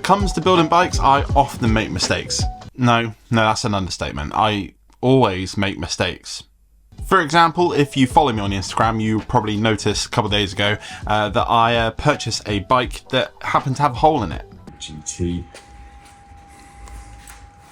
it comes to building bikes, I often make mistakes. No, that's an understatement. I always make mistakes. For example, if you follow me on Instagram, you probably noticed a couple of days ago that I purchased a bike that happened to have a hole in it. GT.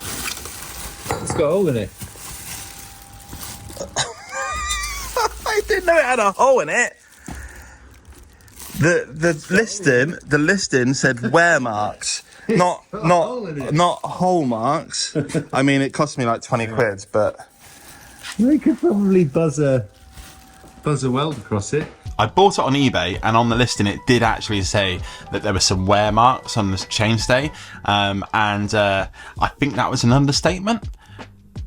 It's got a hole in it. I didn't know it had a hole in it. The listing said wear marks, not hole marks. I mean, it cost me like 20 quid, but They could probably buzz a weld across it. I bought it on eBay, and on the listing it did actually say that there were some wear marks on the chainstay, and I think that was an understatement.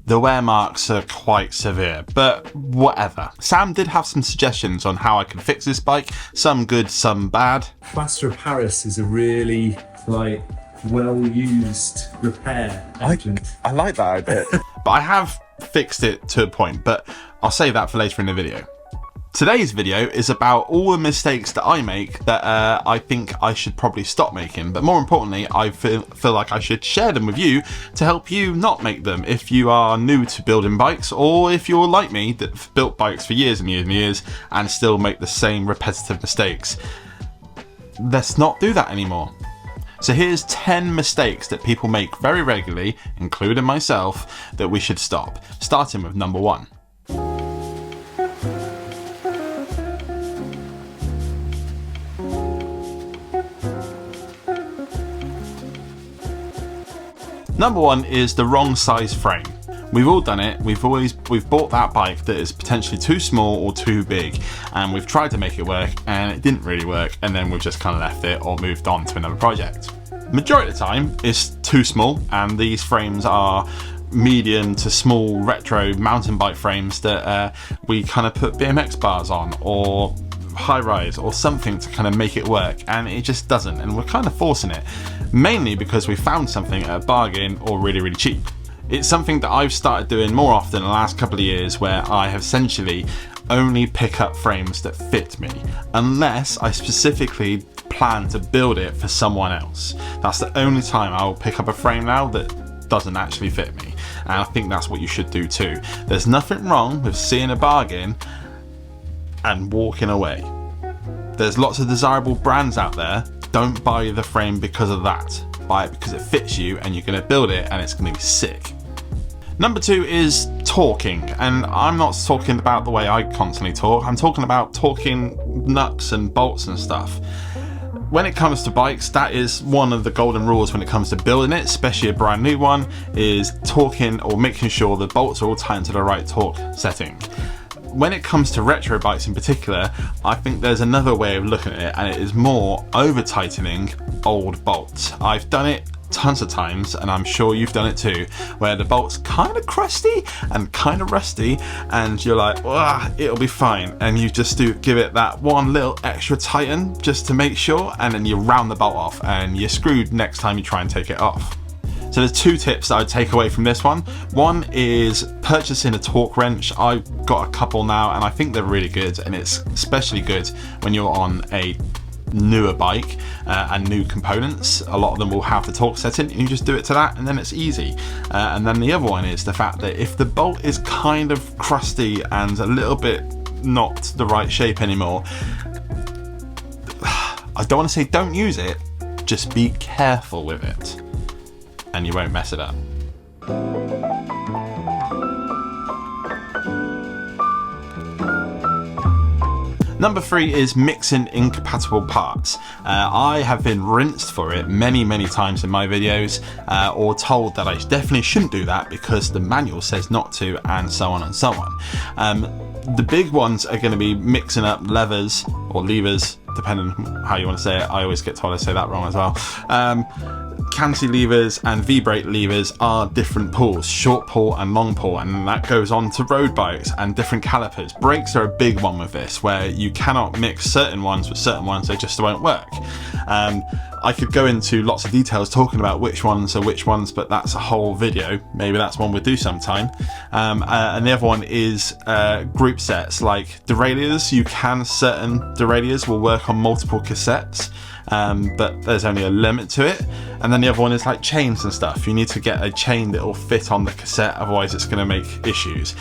The wear marks are quite severe, but whatever. Sam did have some suggestions on how I can fix this bike, some good, some bad. Plaster of Paris is a really well-used repair agent. I like that idea. But I have fixed it to a point, but I'll save that for later in the video. Today's video is about all the mistakes that I make that I think I should probably stop making, but more importantly, I feel like I should share them with you to help you not make them if you are new to building bikes, or if you're like me that's built bikes for years and years and years and still make the same repetitive mistakes. Let's not do that anymore. So here's 10 mistakes that people make very regularly, including myself, that we should stop, starting with number 1. Number 1 is the wrong size frame. We've all done it. We've bought that bike that is potentially too small or too big, and we've tried to make it work and it didn't really work, and then we've just kind of left it or moved on to another project. Majority of the time it's too small, and these frames are medium to small retro mountain bike frames that we kind of put BMX bars on, or high rise or something to kind of make it work, and it just doesn't, and we're kind of forcing it, mainly because we found something at a bargain or really cheap. It's something that I've started doing more often in the last couple of years, where I have essentially only pick up frames that fit me, unless I specifically plan to build it for someone else. That's the only time I'll pick up a frame now that doesn't actually fit me, and I think that's what you should do too. There's nothing wrong with seeing a bargain and walking away. There's lots of desirable brands out there. Don't buy the frame because of that. Buy it because it fits you and you're going to build it and it's going to be sick. Number 2 is talking, and I'm not talking about the way I constantly talk. I'm talking about talking nuts and bolts and stuff. When it comes to bikes, that is one of the golden rules when it comes to building it, especially a brand new one, is talking or making sure the bolts are all tied into the right torque setting. When it comes to retro bikes in particular, I think there's another way of looking at it, and it is more over-tightening old bolts. I've done it tons of times, and I'm sure you've done it too, where the bolt's kind of crusty and kind of rusty, and you're like, it'll be fine, and you just give it that one little extra tighten just to make sure, and then you round the bolt off and you're screwed next time you try and take it off. So there's 2 tips that I'd take away from this one. One is purchasing a torque wrench. I've got a couple now and I think they're really good, and it's especially good when you're on a newer bike and new components. A lot of them will have the torque setting, and you just do it to that and then it's easy. And then the other one is the fact that if the bolt is kind of crusty and a little bit not the right shape anymore, I don't want to say don't use it, just be careful with it, and you won't mess it up. Number 3 is mixing incompatible parts. I have been rinsed for it many times in my videos, or told that I definitely shouldn't do that because the manual says not to, and so on and so on. The big ones are going to be mixing up levers or levers, depending on how you want to say it. I always get told I say that wrong as well. Cantilevers and V-brake levers are different pulls, short pull and long pull, and that goes on to road bikes and different calipers. Brakes are a big one with this, where you cannot mix certain ones with certain ones, they just won't work. I could go into lots of details talking about which ones are which ones, but that's a whole video. Maybe that's one we'll do sometime. And the other one is group sets, like derailleurs. Certain derailleurs will work on multiple cassettes, but there's only a limit to it. And then the other one is like chains and stuff. You need to get a chain that will fit on the cassette, otherwise it's going to make issues.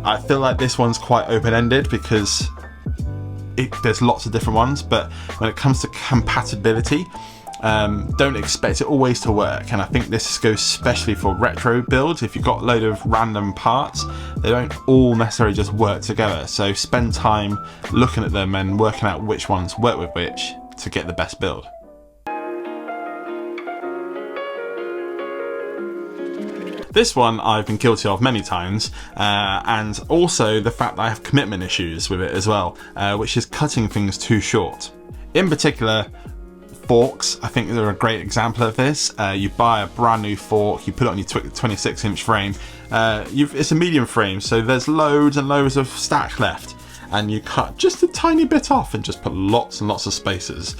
I feel like this one's quite open-ended because there's lots of different ones, but when it comes to compatibility, don't expect it always to work. And I think this goes especially for retro builds. If you've got a load of random parts, they don't all necessarily just work together. So spend time looking at them and working out which ones work with which to get the best build. This one I've been guilty of many times, and also the fact that I have commitment issues with it as well, which is cutting things too short. In particular, forks, I think they're a great example of this. You buy a brand new fork, you put it on your 26-inch frame, it's a medium frame, so there's loads and loads of stack left, and you cut just a tiny bit off and just put lots and lots of spacers.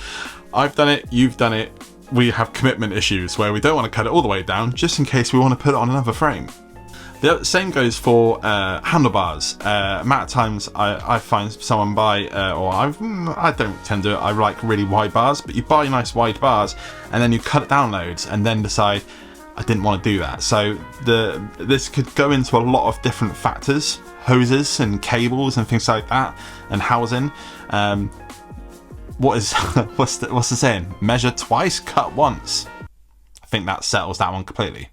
I've done it, you've done it. We have commitment issues where we don't want to cut it all the way down just in case we want to put it on another frame. The same goes for handlebars. Amount of times I find someone buy, I don't tend to, I like really wide bars, but you buy nice wide bars and then you cut it down loads and then decide I didn't want to do that. So this could go into a lot of different factors, hoses and cables and things like that, and housing. What's the saying? Measure twice, cut once. I think that settles that one completely.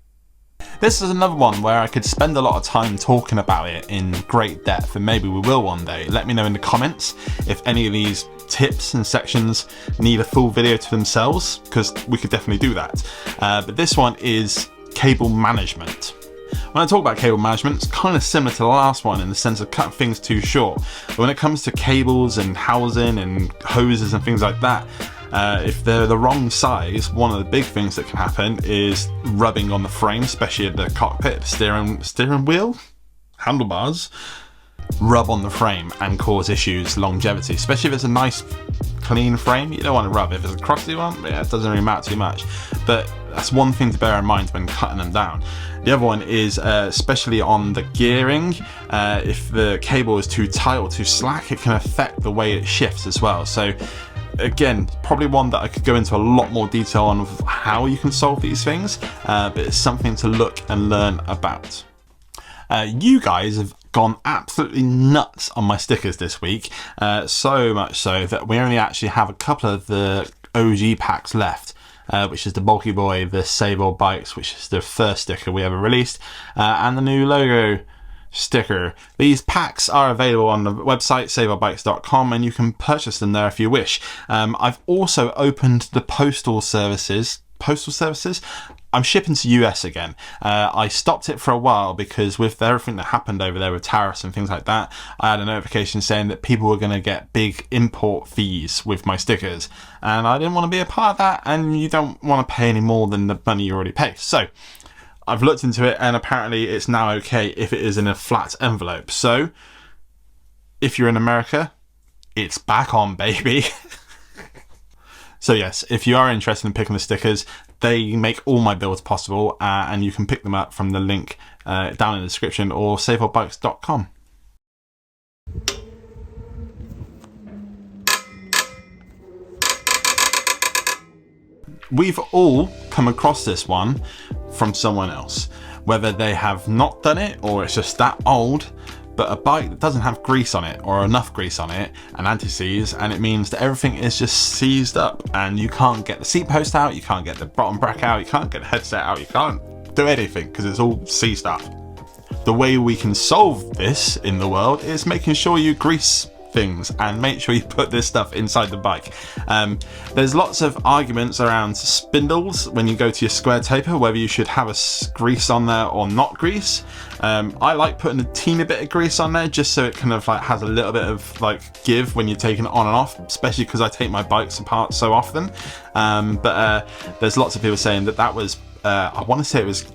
This is another one where I could spend a lot of time talking about it in great depth, and maybe we will one day. Let me know in the comments if any of these tips and sections need a full video to themselves, because we could definitely do that. But this one is cable management. When I talk about cable management, it's kind of similar to the last one in the sense of cutting things too short. But when it comes to cables and housing and hoses and things like that, if they're the wrong size, one of the big things that can happen is rubbing on the frame, especially at the cockpit, steering wheel, handlebars, rub on the frame and cause issues, longevity, especially if it's a nice clean frame. You don't want to rub. If it's a crusty one, yeah, it doesn't really matter too much, but that's one thing to bear in mind when cutting them down. The other one is especially on the gearing, if the cable is too tight or too slack, it can affect the way it shifts as well. So again, probably one that I could go into a lot more detail on of how you can solve these things, but it's something to look and learn about. You guys have gone absolutely nuts on my stickers this week, so much so that we only actually have a couple of the OG packs left, which is the Bulky Boy, the Save Bikes, which is the first sticker we ever released, and the new logo sticker. These packs are available on the website saveourbikes.com, and you can purchase them there if you wish. I've also opened the postal services. I'm shipping to US again. I stopped it for a while because with everything that happened over there with tariffs and things like that, I had a notification saying that people were going to get big import fees with my stickers, and I didn't want to be a part of that, and you don't want to pay any more than the money you already pay. So I've looked into it, and apparently it's now okay if it is in a flat envelope. So if you're in America, it's back on, baby. So yes, if you are interested in picking the stickers, they make all my builds possible, and you can pick them up from the link down in the description or saveourbikes.com. We've all come across this one from someone else, whether they have not done it or it's just that old, but a bike that doesn't have grease on it or enough grease on it and anti-seize, and it means that everything is just seized up and you can't get the seat post out, you can't get the bottom bracket out, you can't get the headset out, you can't do anything because it's all seized up. The way we can solve this in the world is making sure you grease things and make sure you put this stuff inside the bike. There's lots of arguments around spindles when you go to your square taper, whether you should have a grease on there or not grease. I like putting a teeny bit of grease on there just so it kind of like has a little bit of like give when you're taking it on and off, especially because I take my bikes apart so often. But there's lots of people saying that was I want to say it was,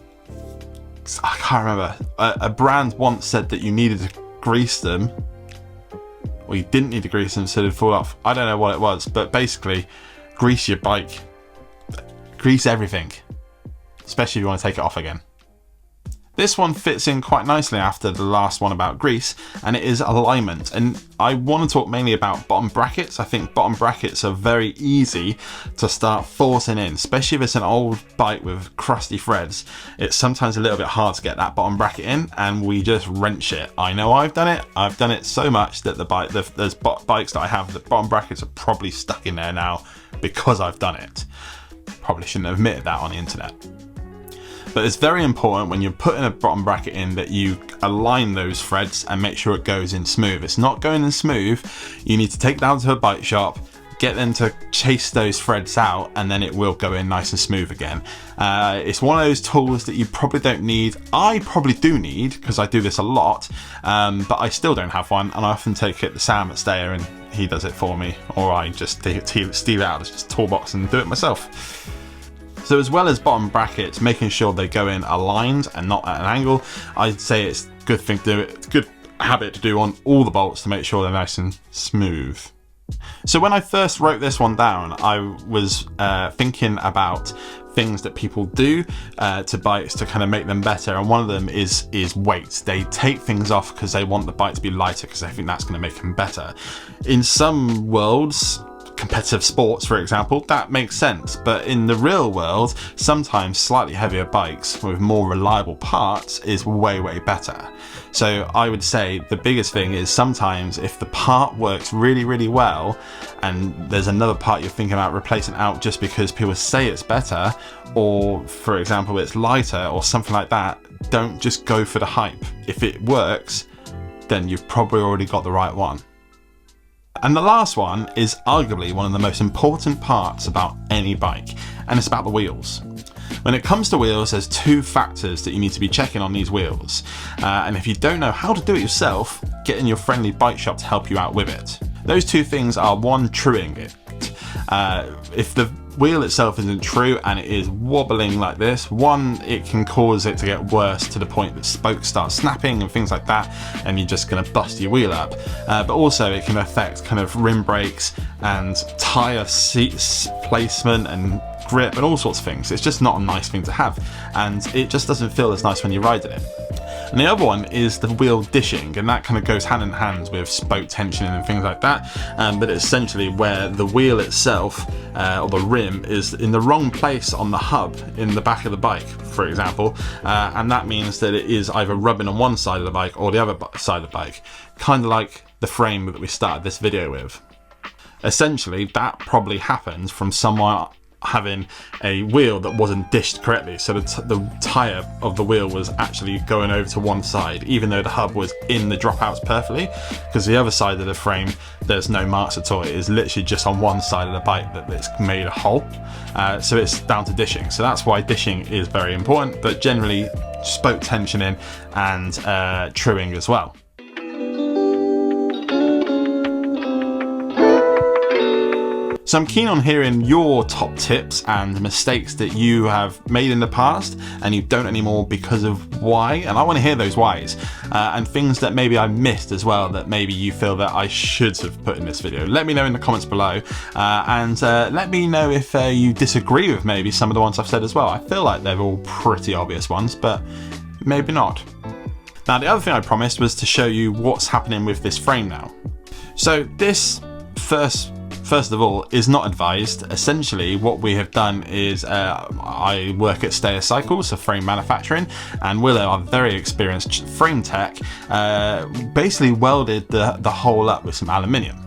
I can't remember, a brand once said that you needed to grease them, or you didn't need to grease them so they'd fall off. I don't know what it was, but basically grease your bike, grease everything, especially if you want to take it off again. This one fits in quite nicely after the last one about grease, and it is alignment. And I want to talk mainly about bottom brackets. I think bottom brackets are very easy to start forcing in, especially if it's an old bike with crusty threads. It's sometimes a little bit hard to get that bottom bracket in, and we just wrench it. I know I've done it. I've done it so much that there's bikes that I have, the bottom brackets are probably stuck in there now because I've done it. Probably shouldn't have admitted that on the internet. But it's very important when you're putting a bottom bracket in that you align those threads and make sure it goes in smooth. If it's not going in smooth, you need to take down to a bike shop, get them to chase those threads out, and then it will go in nice and smooth again. It's one of those tools that you probably don't need. I probably do need, because I do this a lot, but I still don't have one, and I often take it to Sam at Stayer and he does it for me, or I just steal it out of his toolbox and do it myself. So as well as bottom brackets, making sure they go in aligned and not at an angle, I'd say it's a good thing to do. It's a good habit to do on all the bolts to make sure they're nice and smooth. So when I first wrote this one down, I was thinking about things that people do to bikes to kind of make them better, and one of them is weight. They take things off because they want the bike to be lighter because they think that's going to make them better. In some worlds, competitive sports, for example, that makes sense, but in the real world, sometimes slightly heavier bikes with more reliable parts is way better. So I would say the biggest thing is sometimes if the part works really well and there's another part you're thinking about replacing out just because people say it's better, or for example it's lighter or something like that, don't just go for the hype. If it works, then you've probably already got the right one. And the last one is arguably one of the most important parts about any bike, and it's about the wheels. When it comes to wheels, there's two factors that you need to be checking on these wheels. And if you don't know how to do it yourself, get in your friendly bike shop to help you out with it. Those two things are, one, truing it. If the wheel itself isn't true and it is wobbling like this, one, it can cause it to get worse to the point that spokes start snapping and things like that, and you're just going to bust your wheel up. But also it can affect kind of rim brakes and tyre seats placement and grip and all sorts of things. It's just not a nice thing to have, and it just doesn't feel as nice when you're riding it. And the other one is the wheel dishing, and that kind of goes hand in hand with spoke tensioning and things like that, but it's essentially where the wheel itself or the rim is in the wrong place on the hub in the back of the bike, for example, and that means that it is either rubbing on one side of the bike or the other side of the bike, kind of like the frame that we started this video with. Essentially, that probably happens from someone having a wheel that wasn't dished correctly, so the tyre of the wheel was actually going over to one side even though the hub was in the dropouts perfectly, because the other side of the frame there's no marks at all. It is literally just on one side of the bike that it's made a hole, so it's down to dishing. So that's why dishing is very important, but generally spoke tensioning and truing as well. So I'm keen on hearing your top tips and mistakes that you have made in the past and you don't anymore because of why, and I want to hear those whys, and things that maybe I missed as well that maybe you feel that I should have put in this video. Let me know in the comments below, and let me know if you disagree with maybe some of the ones I've said as well. I feel like they're all pretty obvious ones, but maybe not. Now the other thing I promised was to show you what's happening with this frame now. So this first of all, is not advised. Essentially, what we have done is I work at Stayer Cycles, so frame manufacturing, and Willow, our very experienced frame tech, basically welded the hole up with some aluminium.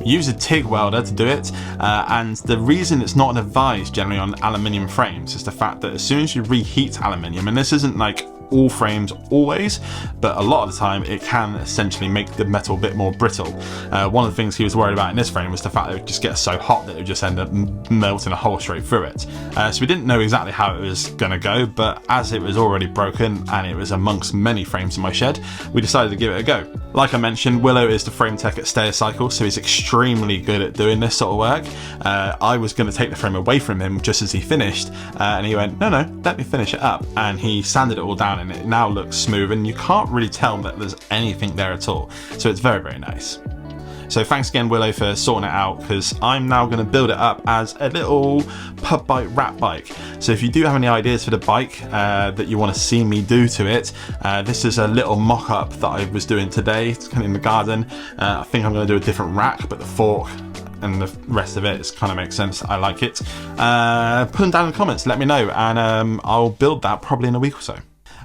Use a TIG welder to do it, and the reason it's not advised generally on aluminium frames is the fact that as soon as you reheat aluminium, and this isn't like all frames always, but a lot of the time it can essentially make the metal a bit more brittle. One of the things he was worried about in this frame was the fact that it would just get so hot that it would just end up melting a hole straight through it. So we didn't know exactly how it was going to go, but as it was already broken and it was amongst many frames in my shed, we decided to give it a go. Like I mentioned, Willow is the frame tech at Stayer Cycle, so he's extremely good at doing this sort of work. I was going to take the frame away from him just as he finished, and he went, no, let me finish it up, and he sanded it all down down and it now looks smooth and you can't really tell that there's anything there at all. So it's very, very nice. So thanks again, Willow, for sorting it out, because I'm now going to build it up as a little pub bike rat bike. So if you do have any ideas for the bike that you want to see me do to it, this is a little mock-up that I was doing today. It's kind of in the garden. I think I'm going to do a different rack, but the fork and the rest of it kind of makes sense. I like it. Put them down in the comments, let me know, and I'll build that probably in a week or so.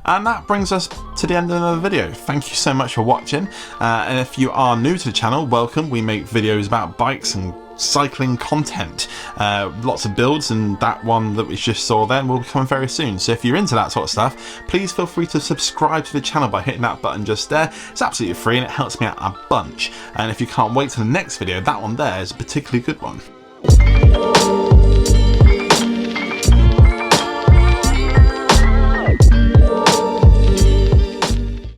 And that brings us to the end of another video. Thank you so much for watching. And if you are new to the channel, welcome. We make videos about bikes and cycling content. Lots of builds, and that one that we just saw then will be coming very soon. So if you're into that sort of stuff, please feel free to subscribe to the channel by hitting that button just there. It's absolutely free and it helps me out a bunch. And if you can't wait till the next video, that one there is a particularly good one.